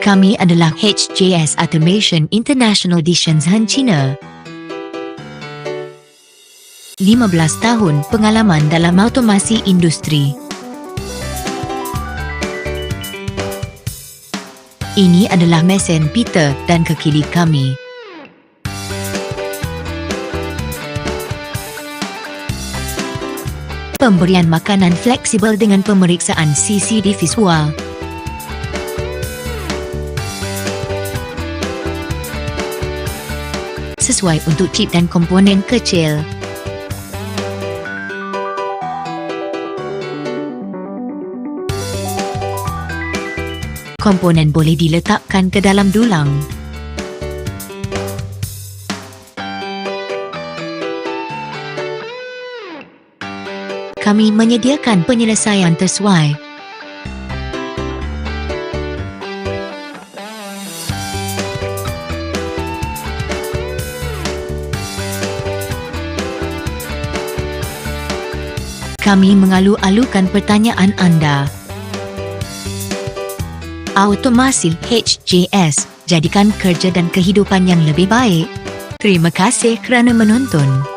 Kami adalah HJS Automation International di Shenzhen, China. 15 tahun pengalaman dalam automasi industri. Ini adalah mesin Pita dan kekili kami. Pemberian makanan fleksibel dengan pemeriksaan CCD visual. Sesuai untuk chip dan komponen kecil. Komponen boleh diletakkan ke dalam dulang. Kami menyediakan penyelesaian tersesuai. Kami mengalu-alukan pertanyaan anda. Automasi HJS, jadikan kerja dan kehidupan yang lebih baik. Terima kasih kerana menonton.